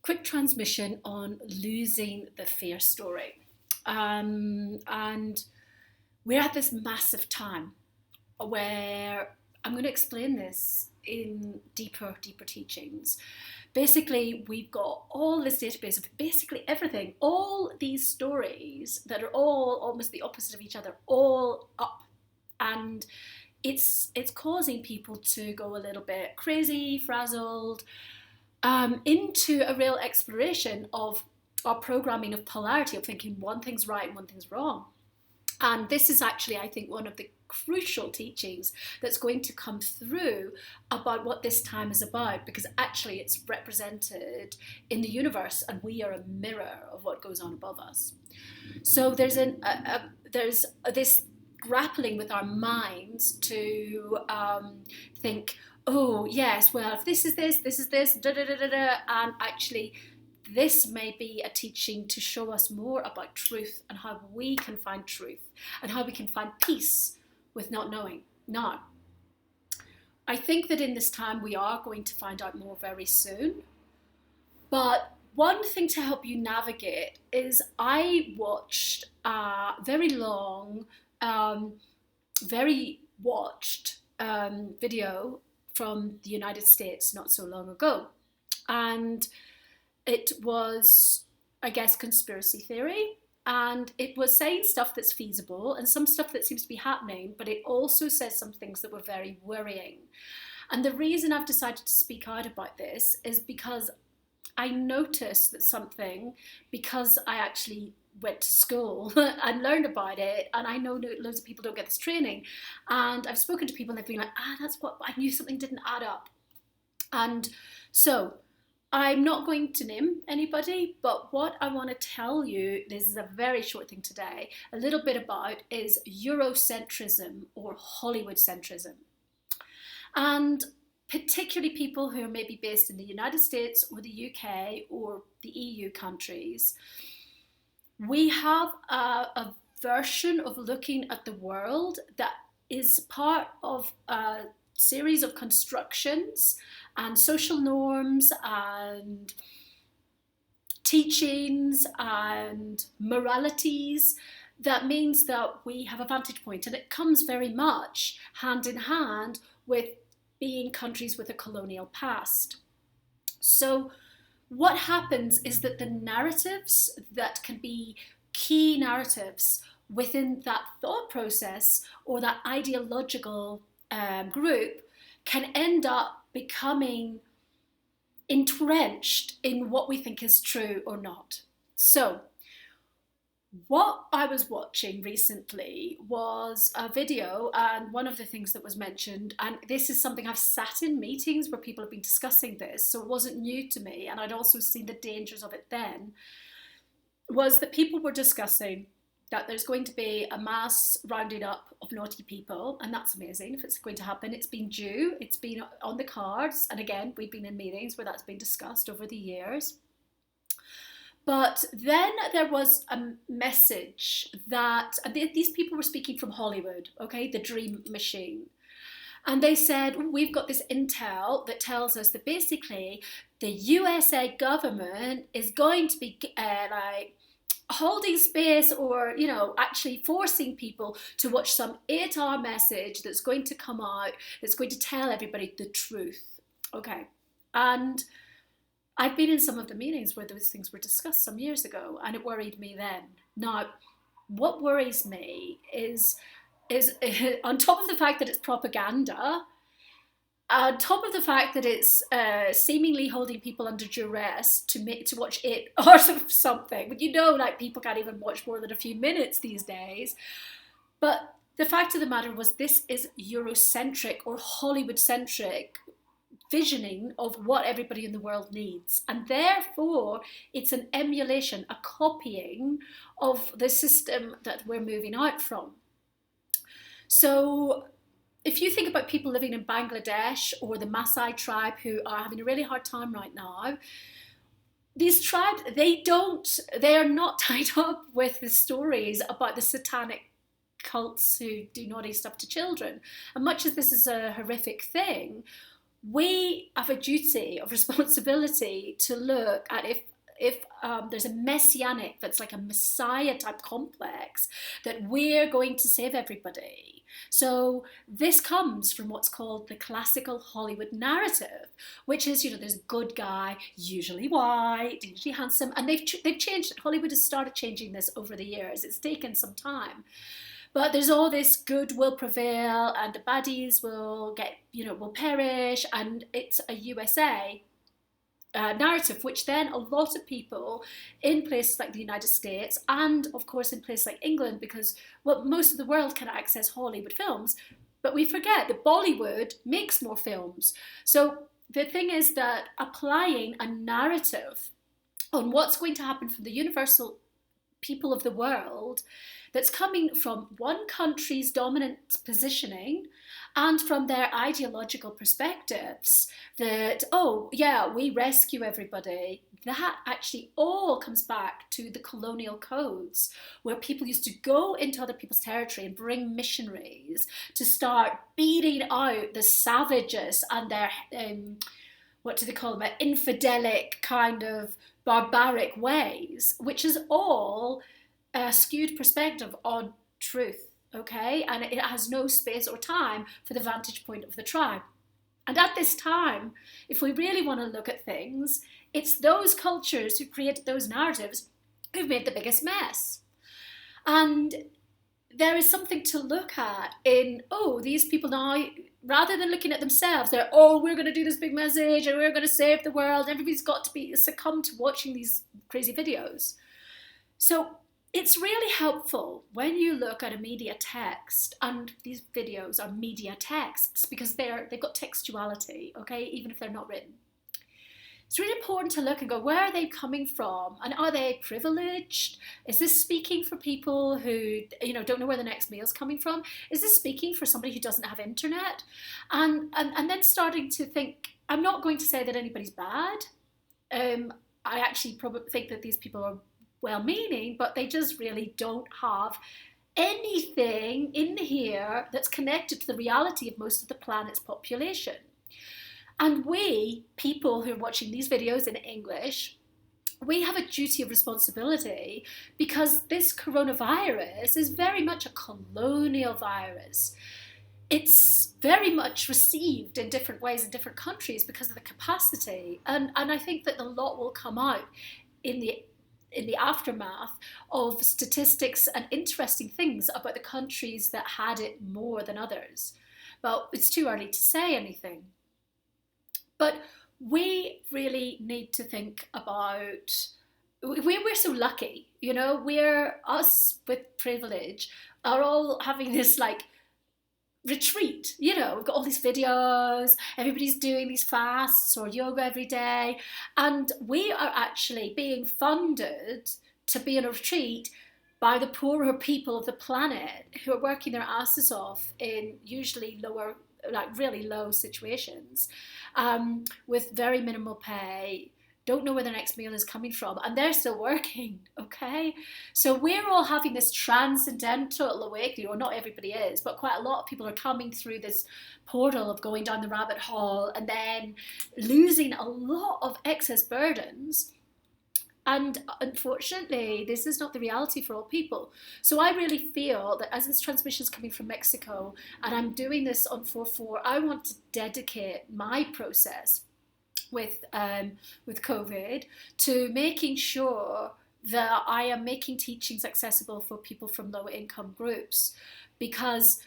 quick transmission on losing the fear story. And we're at this massive time where I'm going to explain this in deeper teachings. Basically, we've got all this database of basically everything, all these stories that are all almost the opposite of each other, all up. And it's causing people to go a little bit crazy, frazzled, into a real exploration of our programming of polarity, of thinking one thing's right and one thing's wrong. And this is actually, I think, one of the crucial teachings that's going to come through about what this time is about, because actually it's represented in the universe and we are a mirror of what goes on above us. So there's this grappling with our minds to think, oh yes, well, if this is this, da da da da da, and actually this may be a teaching to show us more about truth and how we can find truth and how we can find peace with not knowing. Now, I think that in this time we are going to find out more very soon. But one thing to help you navigate is I watched a very long, very watched video from the United States not so long ago. And it was, I guess, conspiracy theory. And it was saying stuff that's feasible and some stuff that seems to be happening, but it also says some things that were very worrying. And the reason I've decided to speak out about this is because I noticed that something, because I actually went to school and learned about it, and I know loads of people don't get this training, and I've spoken to people and they've been like, that's what I knew, something didn't add up. And so I'm not going to name anybody, but what I want to tell you, this is a very short thing today, a little bit about is Eurocentrism or Hollywood centrism. And particularly people who are maybe based in the United States or the UK or the EU countries, we have a version of looking at the world that is part of a series of constructions and social norms and teachings and moralities that means that we have a vantage point, and it comes very much hand in hand with being countries with a colonial past. So what happens is that the narratives that can be key narratives within that thought process or that ideological group can end up becoming entrenched in what we think is true or not. So what I was watching recently was a video, and one of the things that was mentioned, and this is something I've sat in meetings where people have been discussing this, so it wasn't new to me, and I'd also seen the dangers of it then, was that people were discussing that there's going to be a mass rounding up of naughty people, and that's amazing if it's going to happen. It's been due, it's been on the cards, and again, we've been in meetings where that's been discussed over the years. But then there was a message that, and these people were speaking from Hollywood, okay, the dream machine. And they said, we've got this intel that tells us that basically the USA government is going to be like holding space or, you know, actually forcing people to watch some 8-hour message that's going to come out, that's going to tell everybody the truth, okay? And I've been in some of the meetings where those things were discussed some years ago, and it worried me then. Now, what worries me is on top of the fact that it's propaganda, on top of the fact that it's seemingly holding people under duress to watch 8 hours of something, but you know, like people can't even watch more than a few minutes these days. But the fact of the matter was, this is Eurocentric or Hollywood-centric visioning of what everybody in the world needs, and therefore it's an emulation, a copying of the system that we're moving out from. So if you think about people living in Bangladesh or the Maasai tribe who are having a really hard time right now, these tribes, they are not tied up with the stories about the satanic cults who do naughty stuff to children. And much as this is a horrific thing, we have a duty of responsibility to look at if there's a messianic, that's like a messiah type complex, that we're going to save everybody. So this comes from what's called the classical Hollywood narrative, which is, there's a good guy, usually white, usually handsome, and they've changed it. Hollywood has started changing this over the years. It's taken some time. But there's all this good will prevail and the baddies will will perish, and it's a USA narrative, which then a lot of people in places like the United States and of course in places like England, because most of the world can access Hollywood films, but we forget that Bollywood makes more films. So the thing is that applying a narrative on what's going to happen for the universal people of the world that's coming from one country's dominant positioning and from their ideological perspectives, that, oh yeah, we rescue everybody, that actually all comes back to the colonial codes, where people used to go into other people's territory and bring missionaries to start beating out the savages and their, what do they call them, infidelic kind of barbaric ways, which is all a skewed perspective on truth, okay? And it has no space or time for the vantage point of the tribe. And at this time, if we really want to look at things, it's those cultures who created those narratives who've made the biggest mess. And there is something to look at in, these people now, rather than looking at themselves, they're, we're going to do this big message and we're going to save the world. Everybody's got to be succumb to watching these crazy videos. So it's really helpful when you look at a media text, and these videos are media texts because they've got textuality, okay, even if they're not written. It's really important to look and go, where are they coming from? And are they privileged? Is this speaking for people who, don't know where the next meal's coming from? Is this speaking for somebody who doesn't have internet? And then starting to think, I'm not going to say that anybody's bad. I actually probably think that these people are well-meaning, but they just really don't have anything in here that's connected to the reality of most of the planet's population. And we, people who are watching these videos in English, we have a duty of responsibility, because this coronavirus is very much a colonial virus. It's very much received in different ways in different countries because of the capacity. And I think that a lot will come out in the aftermath of statistics and interesting things about the countries that had it more than others. But it's too early to say anything. But we really need to think about, we're so lucky, we're, us with privilege are all having this retreat, we've got all these videos, everybody's doing these fasts or yoga every day, and we are actually being funded to be in a retreat by the poorer people of the planet who are working their asses off in usually lower, really low situations, with very minimal pay, don't know where the next meal is coming from, and they're still working, okay? So we're all having this transcendental awakening, or not everybody is, but quite a lot of people are coming through this portal of going down the rabbit hole and then losing a lot of excess burdens. And unfortunately, this is not the reality for all people. So I really feel that as this transmission is coming from Mexico, and I'm doing this on 4/4, I want to dedicate my process with COVID to making sure that I am making teachings accessible for people from low income groups, because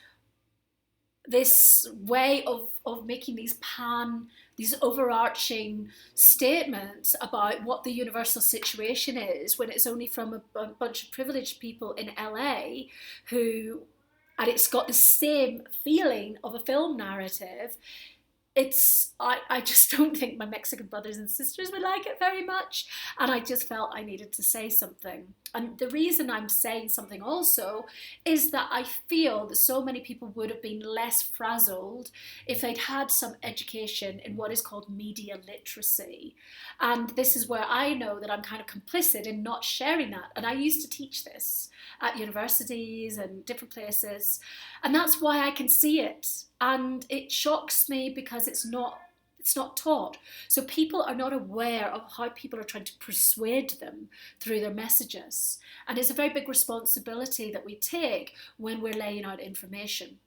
this way of making these overarching statements about what the universal situation is, when it's only from a bunch of privileged people in LA and it's got the same feeling of a film narrative, I just don't think my Mexican brothers and sisters would like it very much, and I just felt I needed to say something. And the reason I'm saying something also is that I feel that so many people would have been less frazzled if they'd had some education in what is called media literacy. And this is where I know that I'm kind of complicit in not sharing that. And I used to teach this at universities and different places, and that's why I can see it. And it shocks me because it's not It's not taught. So people are not aware of how people are trying to persuade them through their messages. And it's a very big responsibility that we take when we're laying out information.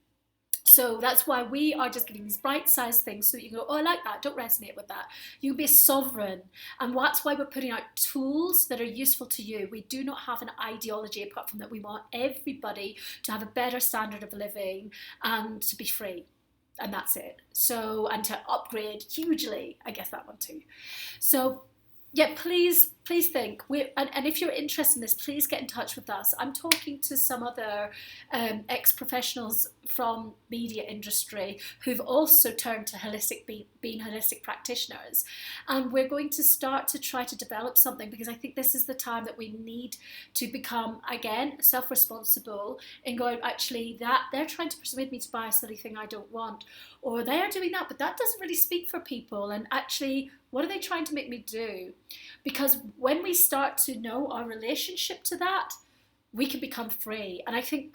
So that's why we are just giving these bite-sized things so that you can go, oh, I like that, don't resonate with that. You can be sovereign. And that's why we're putting out tools that are useful to you. We do not have an ideology apart from that. We want everybody to have a better standard of living and to be free. And that's it. So, and to upgrade hugely, I guess that one too. So yeah, please think. And if you're interested in this, please get in touch with us. I'm talking to some other ex-professionals from media industry who've also turned to being holistic practitioners. And we're going to start to try to develop something, because I think this is the time that we need to become, again, self-responsible in going, actually, that they're trying to persuade me to buy a silly thing I don't want, or they are doing that, but that doesn't really speak for people. And actually, what are they trying to make me do? Because when we start to know our relationship to that, we can become free. And I think,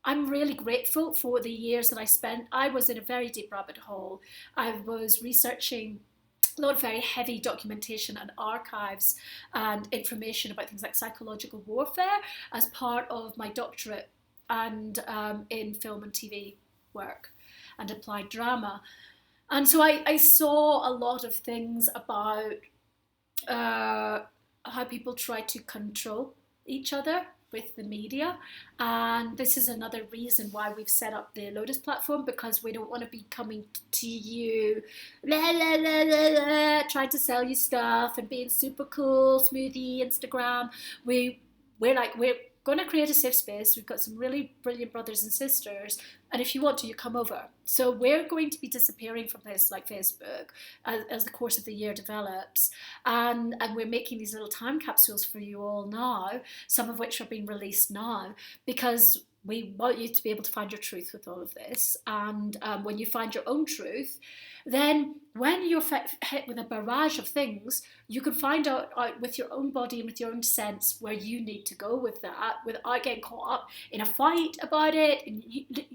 I'm really grateful for the years that I spent. I was in a very deep rabbit hole. I was researching a lot of very heavy documentation and archives and information about things like psychological warfare as part of my doctorate and in film and TV work and applied drama. And so I saw a lot of things about how people try to control each other with the media. And this is another reason why we've set up the Lotus platform, because we don't want to be coming to you, trying to sell you stuff and being super cool, smoothie, Instagram. We're going to create a safe space. We've got some really brilliant brothers and sisters, and if you want to, you come over. So we're going to be disappearing from places like Facebook as the course of the year develops, and we're making these little time capsules for you all now, some of which are being released now, because we want you to be able to find your truth with all of this. And when you find your own truth, then when you're hit with a barrage of things, you can find out with your own body and with your own sense where you need to go with that, without getting caught up in a fight about it and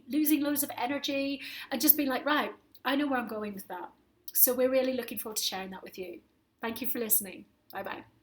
losing loads of energy, and just being like, right, I know where I'm going with that. So we're really looking forward to sharing that with you. Thank you for listening. Bye-bye.